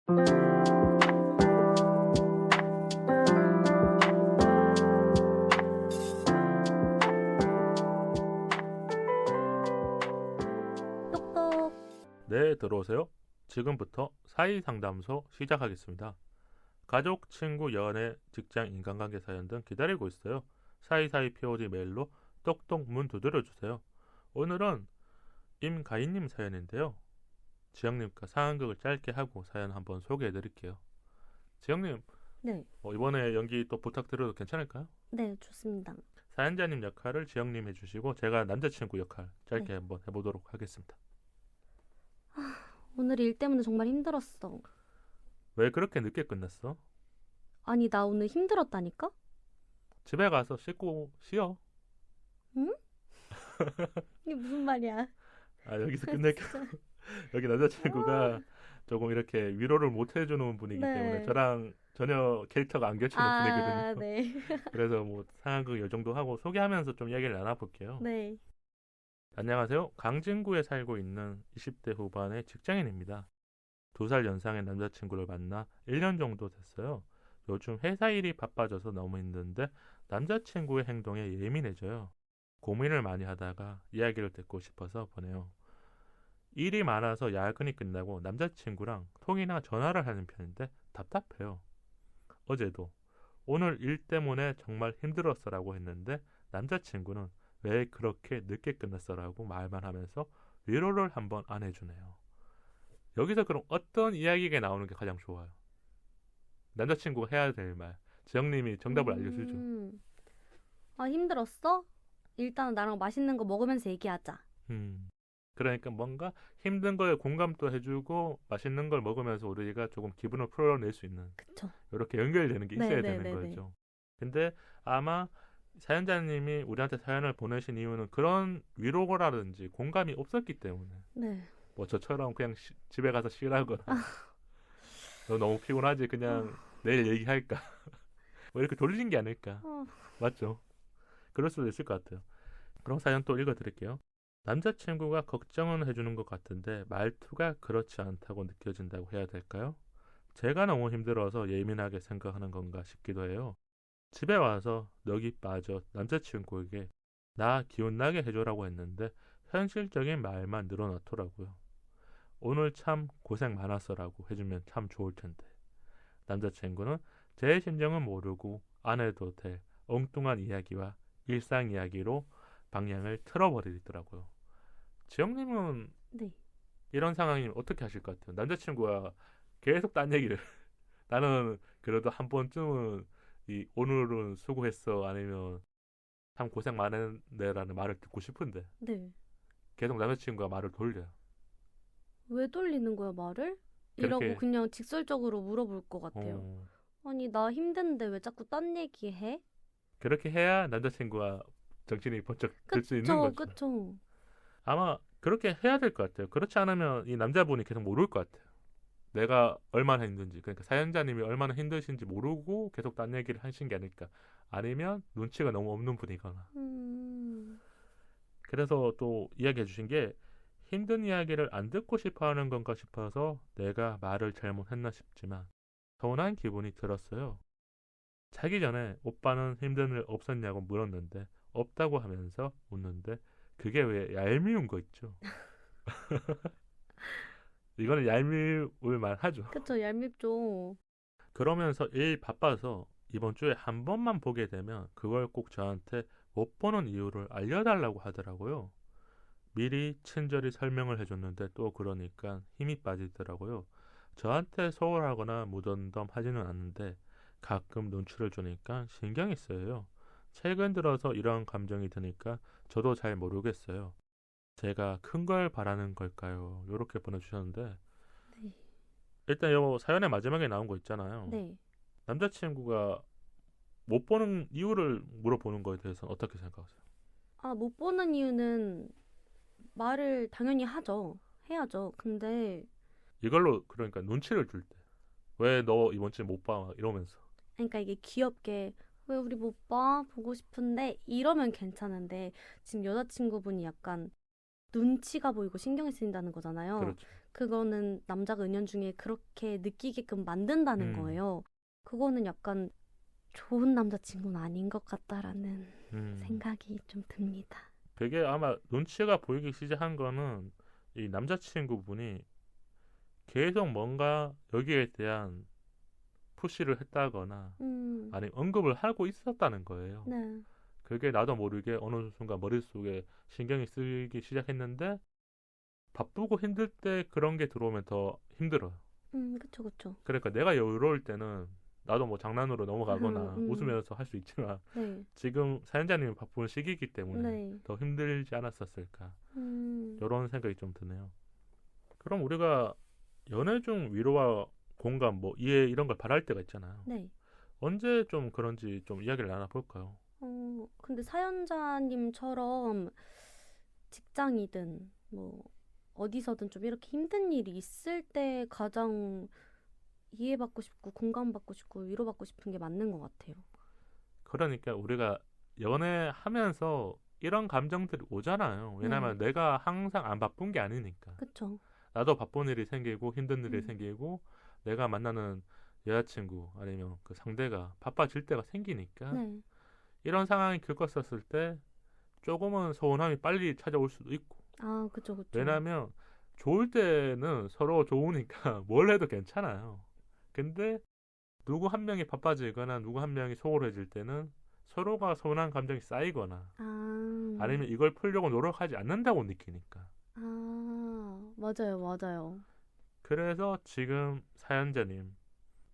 똑똑. 네, 들어오세요. 지금부터 사이상담소 시작하겠습니다. 가족, 친구, 연애, 직장, 인간관계 사연 등 기다리고 있어요. 사이사이 POG 메일로 똑똑 문 두드려주세요. 오늘은 임가인님 사연인데요. 지영님과 상황극을 짧게 하고 사연 한번 소개해드릴게요. 지영님, 네, 이번에 연기 또 부탁드려도 괜찮을까요? 네, 좋습니다. 사연자님 역할을 지영님 해주시고 제가 남자친구 역할 짧게 네. 한번 해보도록 하겠습니다. 오늘 일 때문에 정말 힘들었어. 왜 그렇게 늦게 끝났어? 아니, 나 오늘 힘들었다니까? 집에 가서 씻고 쉬어. 이게 무슨 말이야? 아, 여기서 끝낼게요. 여기 남자친구가 조금 이렇게 위로를 못 해주는 분이기 네. 때문에 저랑 전혀 캐릭터가 안 겹치는 아, 분이거든요. 네. 그래서 뭐 상황극 요 정도 하고 소개하면서 좀 이야기를 나눠볼게요. 네. 안녕하세요. 강진구에 살고 있는 20대 후반의 직장인입니다. 2살 연상의 남자친구를 만나 1년 정도 됐어요. 요즘 회사 일이 바빠져서 너무 힘든데 남자친구의 행동에 예민해져요. 고민을 많이 하다가 이야기를 듣고 싶어서 보내요. 일이 많아서 야근이 끝나고 남자친구랑 통이나 전화를 하는 편인데 답답해요. 어제도 오늘 일 때문에 정말 힘들었어라고 했는데 남자친구는 왜 그렇게 늦게 끝났어라고 말만 하면서 위로를 한번 안 해주네요. 여기서 그럼 어떤 이야기가 나오는 게 가장 좋아요? 남자친구가 해야 될 말. 지영님이 정답을 알려주죠. 아, 힘들었어? 일단 나랑 맛있는 거 먹으면서 얘기하자. 그러니까 뭔가 힘든 거에 공감도 해주고 맛있는 걸 먹으면서 우리가 조금 기분을 풀어낼 수 있는 그쵸? 이렇게 연결되는 게 있어야 네, 되는 네, 네, 거죠. 근데 아마 사연자님이 우리한테 사연을 보내신 이유는 그런 위로라든지 공감이 없었기 때문에 네. 뭐 저처럼 그냥 집에 가서 쉬라거나 너 너무 피곤하지 그냥 내일 얘기할까 뭐 이렇게 돌린 게 아닐까. 어, 맞죠? 그럴 수도 있을 것 같아요. 그럼 사연 또 읽어드릴게요. 남자친구가 걱정은 해주는 것 같은데 말투가 그렇지 않다고 느껴진다고 해야 될까요? 제가 너무 힘들어서 예민하게 생각하는 건가 싶기도 해요. 집에 와서 넋이 빠져 남자친구에게 나 기운나게 해줘라고 했는데 현실적인 말만 늘어놓더라고요. 오늘 참 고생 많았어라고 해주면 참 좋을 텐데. 남자친구는 제 심정은 모르고 안 해도 될 엉뚱한 이야기와 일상 이야기로 방향을 틀어버리더라고요. 지영님은 네. 이런 상황이면 어떻게 하실 것 같아요? 남자친구가 계속 딴 얘기를 나는 그래도 한 번쯤은 이 오늘은 수고했어 아니면 참 고생 많았네라는 말을 듣고 싶은데 네. 계속 남자친구가 말을 돌려요. 왜 돌리는 거야, 말을? 그렇게 이러고 그냥 직설적으로 물어볼 것 같아요. 어, 아니, 나 힘든데 왜 자꾸 딴 얘기해? 그렇게 해야 남자친구가 정신이 번쩍 들 수 있는 거죠. 그쵸. 아마 그렇게 해야 될 것 같아요. 그렇지 않으면 이 남자분이 계속 모를 것 같아요. 내가 얼마나 힘든지, 그러니까 사연자님이 얼마나 힘드신지 모르고 계속 딴 얘기를 하신 게 아닐까. 아니면 눈치가 너무 없는 분이거나. 그래서 또 이야기해 주신 게 힘든 이야기를 안 듣고 싶어 하는 건가 싶어서 내가 말을 잘못했나 싶지만 서운한 기분이 들었어요. 자기 전에 오빠는 힘든 일 없었냐고 물었는데 없다고 하면서 웃는데 그게 왜 얄미운 거 있죠. 이거는 얄미울 만하죠. 그쵸, 얄밉죠. 그러면서 일 바빠서 이번 주에 한 번만 보게 되면 그걸 꼭 저한테 못 보는 이유를 알려달라고 하더라고요. 미리 친절히 설명을 해줬는데 또 그러니까 힘이 빠지더라고요. 저한테 소홀하거나 무덤덤 하지는 않는데 가끔 눈치를 주니까 신경이 쓰여요. 최근 들어서 이런 감정이 드니까 저도 잘 모르겠어요. 제가 큰 걸 바라는 걸까요? 이렇게 보내주셨는데 네. 일단 요 사연의 마지막에 나온 거 있잖아요. 네. 남자친구가 못 보는 이유를 물어보는 거에 대해서는 어떻게 생각하세요? 아, 못 보는 이유는 말을 당연히 하죠. 해야죠. 근데, 이걸로 그러니까 눈치를 줄 때 왜 너 이번 주에 못 봐? 이러면서 그러니까 이게 귀엽게, 왜 우리 못 봐? 보고 싶은데, 이러면 괜찮은데, 지금 여자친구분이 약간 눈치가 보이고 신경이 쓰인다는 거잖아요. 그렇죠. 그거는 남자가 은연중에 그렇게 느끼게끔 만든다는 음. 거예요. 그거는 약간 좋은 남자친구는 아닌 것 같다라는 음. 생각이 좀 듭니다. 그게 아마 눈치가 보이기 시작한 거는 이 남자친구분이 계속 뭔가 여기에 대한 푸시를 했다거나 아니면 언급을 하고 있었다는 거예요. 네. 그게 나도 모르게 어느 순간 머릿속에 신경이 쓰이기 시작했는데 바쁘고 힘들 때 그런 게 들어오면 더 힘들어요. 그쵸, 그쵸. 그러니까 내가 여유로울 때는 나도 뭐 장난으로 넘어가거나 웃으면서 할 수 있지만 네. 지금 사연자님이 바쁜 시기이기 때문에 네. 더 힘들지 않았었을까 음, 이런 생각이 좀 드네요. 그럼 우리가 연애 중 위로와 공감, 뭐 이해 이런 걸 바랄 때가 있잖아요. 네. 언제 좀 그런지 좀 이야기를 나눠볼까요? 근데 사연자님처럼 직장이든 뭐 어디서든 좀 이렇게 힘든 일이 있을 때 가장 이해받고 싶고 공감받고 싶고 위로받고 싶은 게 맞는 것 같아요. 그러니까 우리가 연애하면서 이런 감정들이 오잖아요. 왜냐면 네. 내가 항상 안 바쁜 게 아니니까. 그쵸. 나도 바쁜 일이 생기고 힘든 일이 음, 생기고 내가 만나는 여자친구 아니면 그 상대가 바빠질 때가 생기니까 네. 이런 상황이 겪었었을 때 조금은 서운함이 빨리 찾아올 수도 있고 아, 그쵸, 그쵸. 왜냐면 좋을 때는 서로 좋으니까 뭘 해도 괜찮아요. 근데 누구 한 명이 바빠지거나 누구 한 명이 소홀해질 때는 서로가 서운한 감정이 쌓이거나 아, 아니면 이걸 풀려고 노력하지 않는다고 느끼니까. 맞아요, 맞아요. 그래서 지금 사연자님,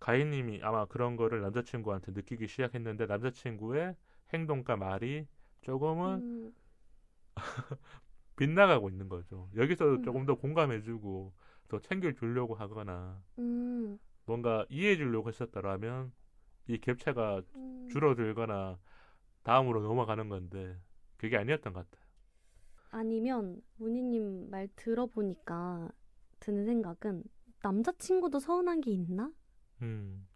가인님이 아마 그런 거를 남자친구한테 느끼기 시작했는데 남자친구의 행동과 말이 조금은 음, 빗나가고 있는 거죠. 여기서 음, 조금 더 공감해주고 더 챙겨주려고 하거나 음, 뭔가 이해해주려고 했었더라면 이 격차가 음. 줄어들거나 다음으로 넘어가는 건데 그게 아니었던 것 같아요. 아니면 문희님 말 들어보니까 드는 생각은 남자친구도 서운한 게 있나?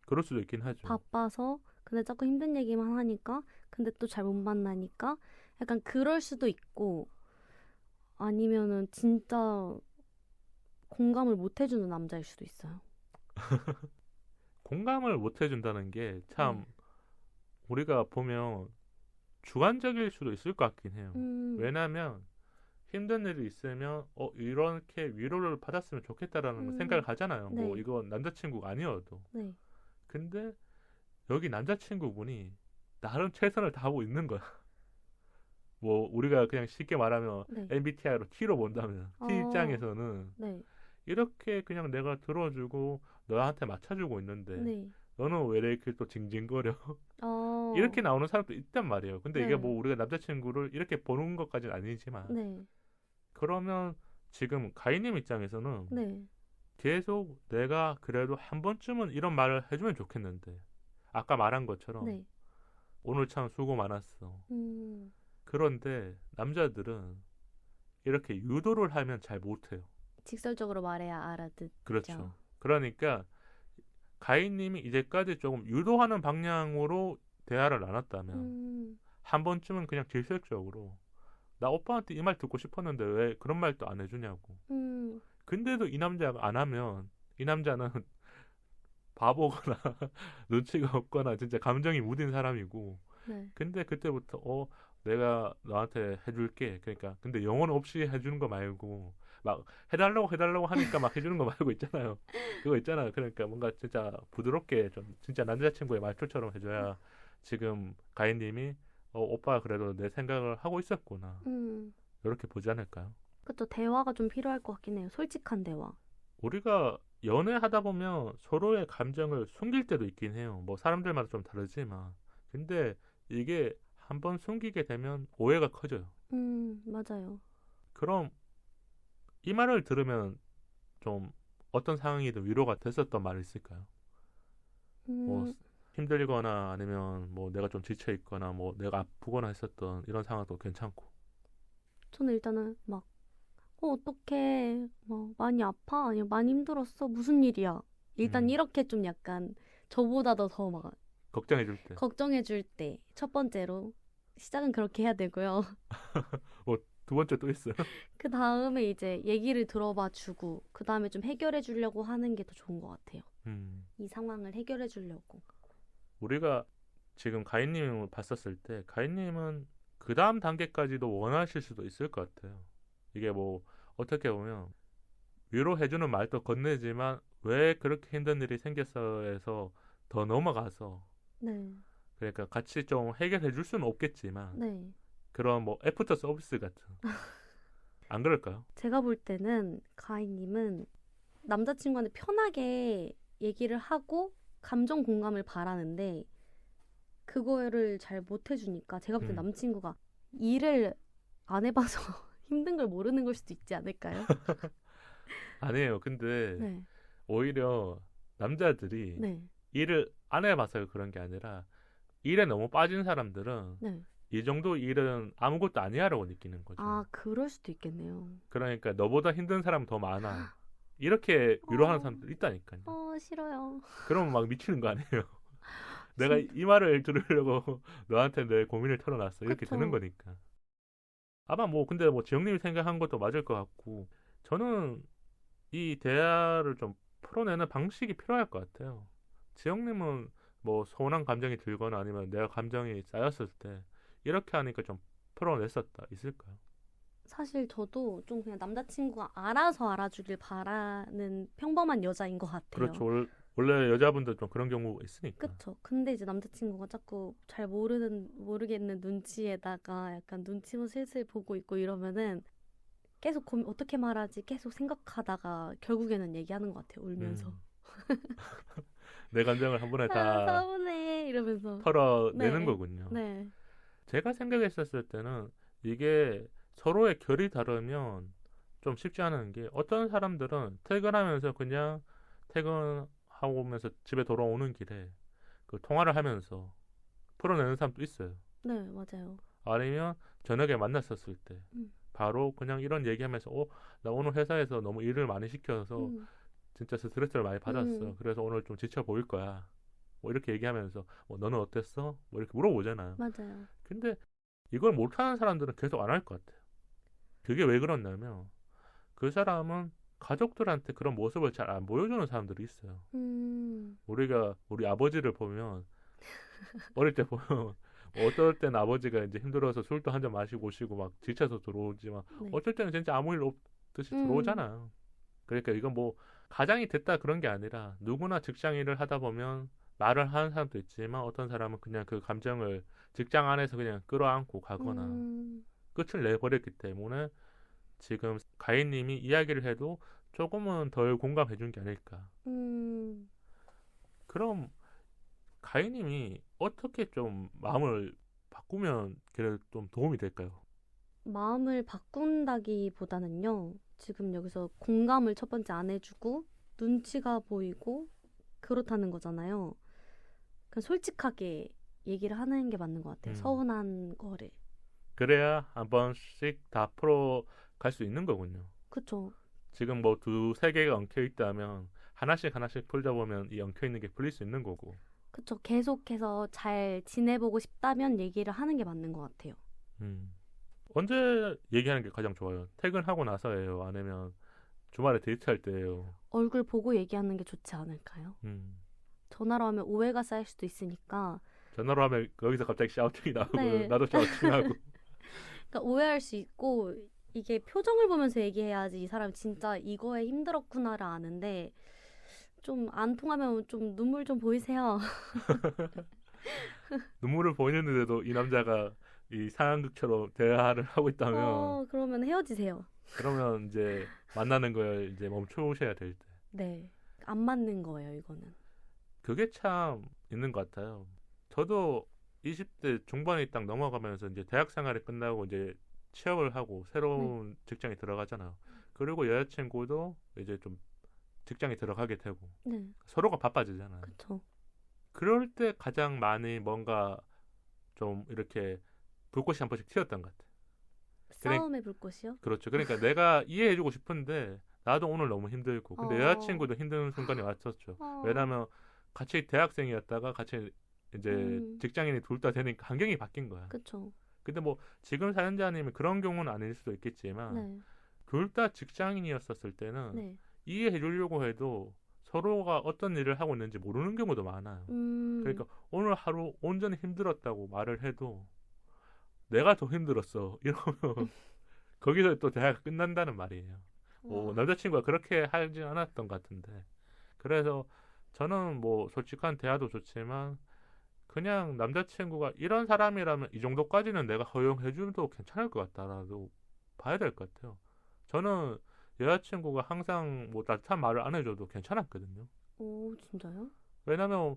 그럴 수도 있긴 하죠. 바빠서 근데 자꾸 힘든 얘기만 하니까 근데 또 잘 못 만나니까 약간 그럴 수도 있고 아니면은 진짜 공감을 못 해주는 남자일 수도 있어요. 공감을 못 해준다는 게 참 네. 우리가 보면 주관적일 수도 있을 것 같긴 해요. 음, 왜냐하면 힘든 일이 있으면 이렇게 위로를 받았으면 좋겠다라는 생각을 음, 하잖아요. 뭐 네, 이건 남자친구가 아니어도. 네. 근데 여기 남자친구분이 나름 최선을 다하고 있는 거야. 뭐 우리가 그냥 쉽게 말하면 네. MBTI로 T로 본다면 T 어, 입장에서는 네, 이렇게 그냥 내가 들어주고 너한테 맞춰주고 있는데 네. 너는 왜 이렇게 또 징징거려? 어, 이렇게 나오는 사람도 있단 말이에요. 근데 이게 뭐 네, 우리가 남자친구를 이렇게 보는 것까지는 아니지만 네, 그러면 지금 가인님 입장에서는 네, 계속 내가 그래도 한 번쯤은 이런 말을 해주면 좋겠는데 아까 말한 것처럼 네. 오늘 참 수고 많았어. 음, 그런데 남자들은 이렇게 유도를 하면 잘 못해요. 직설적으로 말해야 알아듣죠. 그렇죠. 그러니까 가인님이 이제까지 조금 유도하는 방향으로 대화를 나눴다면 음, 한 번쯤은 그냥 질색적으로 나 오빠한테 이 말 듣고 싶었는데 왜 그런 말도 안 해주냐고. 음, 근데도 이 남자가 안 하면 이 남자는 바보거나 눈치가 없거나 진짜 감정이 무딘 사람이고 네. 근데 그때부터 내가 너한테 해줄게 그러니까 근데 영혼 없이 해주는 거 말고 막 해달라고 하니까 막 해주는 거 말고 있잖아요. 그거 있잖아요. 그러니까 뭔가 진짜 부드럽게 좀 진짜 남자친구의 말투처럼 해줘야 지금 가인님이 오빠 그래도 내 생각을 하고 있었구나 음. 이렇게 보지 않을까요? 그쵸. 대화가 좀 필요할 것 같긴 해요. 솔직한 대화. 우리가 연애하다 보면 서로의 감정을 숨길 때도 있긴 해요. 뭐 사람들마다 좀 다르지만. 근데 이게 한번 숨기게 되면 오해가 커져요. 맞아요. 그럼 이 말을 들으면 좀 어떤 상황이든 위로가 됐었던 말이 있을까요? 뭐 음, 힘들거나 아니면 뭐 내가 좀 지쳐 있거나 뭐 내가 아프거나 했었던 이런 상황도 괜찮고. 저는 일단은 막, 어떡해. 뭐, 많이 아파? 아니면 많이 힘들었어? 무슨 일이야? 일단 음, 이렇게 좀 약간 저보다도 더 막 걱정해 줄 때. 걱정해 줄 때, 첫 번째로. 시작은 그렇게 해야 되고요. 뭐 두 번째 또 있어요. 그 다음에 이제 얘기를 들어봐 주고 그 다음에 좀 해결해 주려고 하는 게 더 좋은 것 같아요. 이 상황을 해결해 주려고. 우리가 지금 가인님을 봤었을 때 가인님은 그 다음 단계까지도 원하실 수도 있을 것 같아요. 이게 뭐 어떻게 보면 위로해주는 말도 건네지만 왜 그렇게 힘든 일이 생겼어 해서 더 넘어가서 네, 그러니까 같이 좀 해결해 줄 수는 없겠지만 네. 그런 뭐 애프터 서비스 같은 안 그럴까요? 제가 볼 때는 가인님은 남자친구한테 편하게 얘기를 하고 감정 공감을 바라는데 그거를 잘 못 해주니까 제가 볼 때 음. 남친구가 일을 안 해봐서 힘든 걸 모르는 걸 수도 있지 않을까요? 아니에요. 근데 네, 오히려 남자들이 네, 일을 안 해봐서 그런 게 아니라 일에 너무 빠진 사람들은 네. 이 정도 일은 아무것도 아니야라고 느끼는 거죠. 아, 그럴 수도 있겠네요. 그러니까 너보다 힘든 사람 더 많아. 이렇게 위로하는 어. 사람들 있다니까요. 싫어요. 그러면 막 미치는 거 아니에요. 내가 진짜. 이 말을 들으려고 너한테 내 고민을 털어놨어. 이렇게 그쵸. 되는 거니까. 아마 뭐 근데 뭐 지영님이 생각한 것도 맞을 것 같고 저는 이 대화를 좀 풀어내는 방식이 필요할 것 같아요. 지영님은 뭐 서운한 감정이 들거나 아니면 내가 감정이 쌓였을 때 이렇게 하니까 좀 풀어냈었다 있을까요? 사실 저도 좀 그냥 남자친구가 알아서 알아주길 바라는 평범한 여자인 것 같아요. 그렇죠. 원래 여자분들 좀 그런 경우가 있으니까. 그쵸. 근데 이제 남자친구가 자꾸 잘 모르겠는 눈치에다가 약간 눈치만 슬슬 보고 있고 이러면은 계속 어떻게 말하지 계속 생각하다가 결국에는 얘기하는 것 같아요. 울면서. 음. 내 감정을 한 번에 다 서운해 이러면서. 털어내는 네. 거군요. 네. 제가 생각했었을 때는 이게 서로의 결이 다르면 좀 쉽지 않은 게 어떤 사람들은 퇴근하면서 그냥 퇴근하고 오면서 집에 돌아오는 길에 그 통화를 하면서 풀어내는 사람도 있어요. 네, 맞아요. 아니면 저녁에 만났었을 때 음. 바로 그냥 이런 얘기하면서 나 오늘 회사에서 너무 일을 많이 시켜서 진짜 스트레스를 많이 받았어. 그래서 오늘 좀 지쳐 보일 거야. 뭐 이렇게 얘기하면서 너는 어땠어? 뭐 이렇게 물어보잖아요. 맞아요. 근데 이걸 못하는 사람들은 계속 안 할 것 같아요. 그게 왜 그러냐면 그 사람은 가족들한테 그런 모습을 잘 안 보여주는 사람들이 있어요. 우리가 우리 아버지를 보면 어릴 때 보면 어떨 때는 아버지가 이제 힘들어서 술도 한 잔 마시고 오시고 막 지쳐서 들어오지만 네. 어쩔 때는 진짜 아무 일 없듯이 들어오잖아요. 그러니까 이건 뭐 가장이 됐다 그런 게 아니라 누구나 직장 일을 하다 보면 말을 하는 사람도 있지만 어떤 사람은 그냥 그 감정을 직장 안에서 그냥 끌어안고 가거나 끝을 내버렸기 때문에 지금 가인님이 이야기를 해도 조금은 덜 공감해 준 게 아닐까. 그럼 가인님이 어떻게 좀 마음을 바꾸면 그래도 좀 도움이 될까요? 마음을 바꾼다기보다는요. 지금 여기서 공감을 첫 번째 안 해주고 눈치가 보이고 그렇다는 거잖아요. 그냥 솔직하게 얘기를 하는 게 맞는 것 같아요. 서운한 거를. 그래야 한 번씩 다 풀어 갈 수 있는 거군요. 그쵸. 지금 뭐 두세 개가 엉켜 있다면 하나씩 풀다 보면 이 엉켜 있는 게 풀릴 수 있는 거고. 그쵸. 계속해서 잘 지내보고 싶다면 얘기를 하는 게 맞는 것 같아요. 언제 얘기하는 게 가장 좋아요? 퇴근하고 나서예요? 아니면 주말에 데이트할 때예요? 얼굴 보고 얘기하는 게 좋지 않을까요? 전화로 하면 오해가 쌓일 수도 있으니까. 전화로 하면 거기서 갑자기 샤우팅이 나오고 네. 나도 샤우팅하고. 그러니까 오해할 수 있고 이게 표정을 보면서 얘기해야지 이 사람이 진짜 이거에 힘들었구나를 아는데 좀 안 통하면 좀 눈물 좀 보이세요. 눈물을 보이는데도 이 남자가 이 상황극처럼 대화를 하고 있다면 그러면 헤어지세요. 그러면 이제 만나는 걸 이제 멈추셔야 될 때. 네. 안 맞는 거예요, 이거는. 그게 참 있는 것 같아요. 저도 20대 중반에 딱 넘어가면서 이제 대학 생활이 끝나고 이제 취업을 하고 새로운 직장에 들어가잖아요. 그리고 여자친구도 이제 좀 직장에 들어가게 되고 네. 서로가 바빠지잖아요. 그쵸. 그럴 때 가장 많이 뭔가 좀 이렇게 불꽃이 한 번씩 튀었던 것 같아요. 싸움의 불꽃이요? 그렇죠. 그러니까 내가 이해해주고 싶은데 나도 오늘 너무 힘들고 근데 여자친구도 힘든 순간이 왔었죠. 왜냐면 같이 대학생이었다가 같이 이제 직장인이 둘 다 되니까 환경이 바뀐 거야. 그쵸. 근데 뭐 지금 사연자님이 그런 경우는 아닐 수도 있겠지만 네. 둘 다 직장인이었었을 때는 네. 이해해 주려고 해도 서로가 어떤 일을 하고 있는지 모르는 경우도 많아요. 그러니까 오늘 하루 온전히 힘들었다고 말을 해도 내가 더 힘들었어 이러면 거기서 또 대화가 끝난다는 말이에요. 뭐 와. 남자친구가 그렇게 하진 않았던 것 같은데 그래서 저는 뭐 솔직한 대화도 좋지만 그냥 남자친구가 이런 사람이라면 이 정도까지는 내가 허용해줘도 괜찮을 것 같다라도 봐야 될 것 같아요. 저는 여자친구가 항상 뭐 따뜻한 말을 안 해줘도 괜찮았거든요. 오, 진짜요? 왜냐면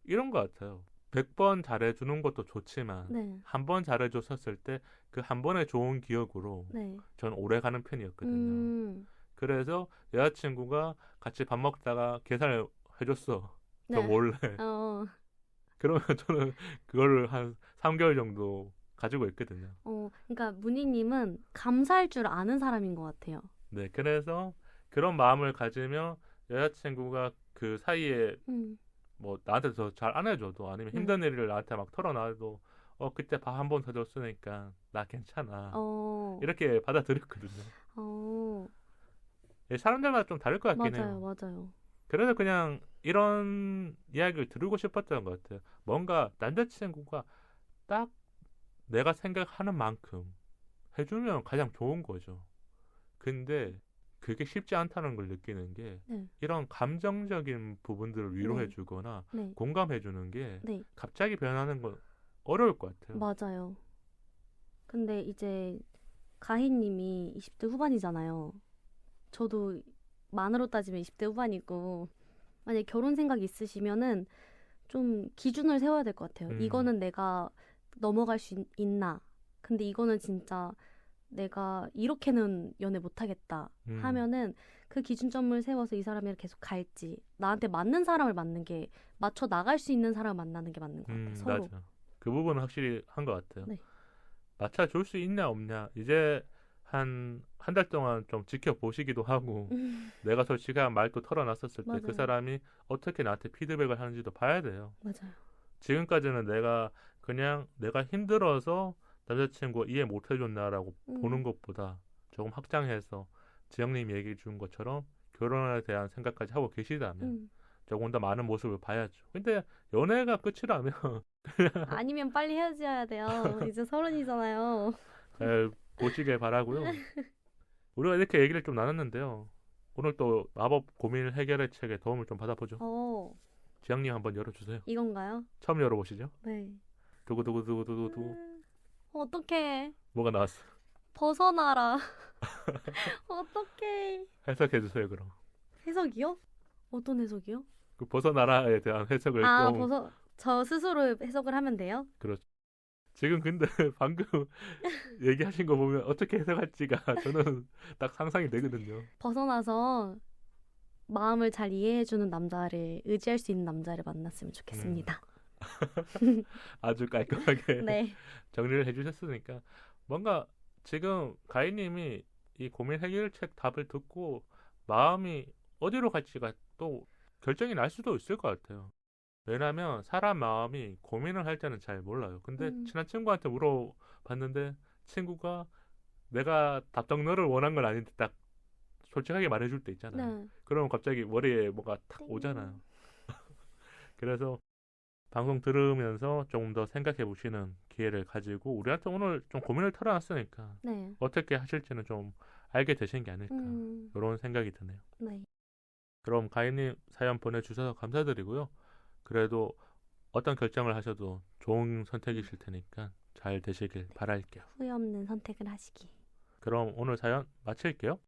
이런 것 같아요. 100번 잘해주는 것도 좋지만 네. 한 번 잘해줬었을 때 그 한 번의 좋은 기억으로 네. 전 오래 가는 편이었거든요. 음. 그래서 여자친구가 같이 밥 먹다가 계산을 해줬어. 저 네. 몰래. 어. 그러면 저는 그거를 한 3개월 정도 가지고 있거든요. 그러니까 문희님은 감사할 줄 아는 사람인 것 같아요. 네, 그래서 그런 마음을 가지면 여자친구가 그 사이에 음. 뭐 나한테 더 잘 안 해줘도 아니면 네. 힘든 일을 나한테 막 털어놔도 그때 밥 한 번 더 줬으니까 나 괜찮아. 이렇게 받아들였거든요. 어. 예, 사람들마다 좀 다를 것 같긴 맞아요, 해요. 맞아요. 그래서 그냥 이런 이야기를 들고 싶었던 것 같아요. 뭔가 남자친구가 딱 내가 생각하는 만큼 해주면 가장 좋은 거죠. 근데 그게 쉽지 않다는 걸 느끼는 게 네. 이런 감정적인 부분들을 위로해 네. 주거나 네. 공감해 주는 게 네. 갑자기 변하는 건 어려울 것 같아요. 맞아요. 근데 이제 가희님이 20대 후반이잖아요. 저도 만으로 따지면 20대 후반이고 만약에 결혼 생각 있으시면은 좀 기준을 세워야 될 것 같아요. 이거는 내가 넘어갈 수 있나? 근데 이거는 진짜 내가 이렇게는 연애 못하겠다 하면은 그 기준점을 세워서 이 사람이랑 계속 갈지 나한테 맞는 사람을 만나는 게 맞춰 나갈 수 있는 사람을 만나는 게 맞는 것 같아요. 서로. 맞아. 그 부분은 확실히 한 것 같아요. 네. 맞춰줄 수 있냐 없냐 이제 한 달 동안 좀 지켜보시기도 하고 내가 솔직한 말도 털어놨었을 때 그 맞아요. 사람이 어떻게 나한테 피드백을 하는지도 봐야 돼요. 맞아요. 지금까지는 내가 그냥 내가 힘들어서 남자친구가 이해 못 해줬나라고 보는 것보다 조금 확장해서 지영님 얘기해 준 것처럼 결혼에 대한 생각까지 하고 계시다면 조금 더 많은 모습을 봐야죠. 근데 연애가 끝이라면 아니면 빨리 헤어져야 돼요. 이제 30이잖아요. 잘 보시길 바라고요. 우리가 이렇게 얘기를 좀 나눴는데요. 오늘 또 마법 고민 해결의 책에 도움을 좀 받아보죠. 지영님 한번 열어주세요. 이건가요? 처음 열어보시죠. 네. 두구두구두구두구. 어떡해. 뭐가 나왔어요? 벗어나라. 어떡해. 해석해주세요 그럼. 해석이요? 어떤 해석이요? 그 벗어나라에 대한 해석을 좀 저 스스로 해석을 하면 돼요? 그렇죠. 지금 근데 방금 얘기하신 거 보면 어떻게 해석할지가 저는 딱 상상이 되거든요. 벗어나서 마음을 잘 이해해주는 남자를 의지할 수 있는 남자를 만났으면 좋겠습니다. 아주 깔끔하게 네. 정리를 해주셨으니까 뭔가 지금 가희님이 이 고민 해결책 답을 듣고 마음이 어디로 갈지가 또 결정이 날 수도 있을 것 같아요. 왜냐면 사람 마음이 고민을 할 때는 잘 몰라요. 근데 친한 친구한테 물어봤는데 친구가 내가 답정 너를 원한 건 아닌데 딱 솔직하게 말해줄 때 있잖아요. 네. 그러면 갑자기 머리에 뭐가 탁 오잖아요. 그래서 방송 들으면서 조금 더 생각해 보시는 기회를 가지고 우리한테 오늘 좀 고민을 털어놨으니까 네. 어떻게 하실지는 좀 알게 되신 게 아닐까 이런 생각이 드네요. 네. 그럼 가인님 사연 보내주셔서 감사드리고요. 그래도 어떤 결정을 하셔도 좋은 선택이실 테니까 잘 되시길 바랄게요. 후회 없는 선택을 하시기. 그럼 오늘 사연 마칠게요.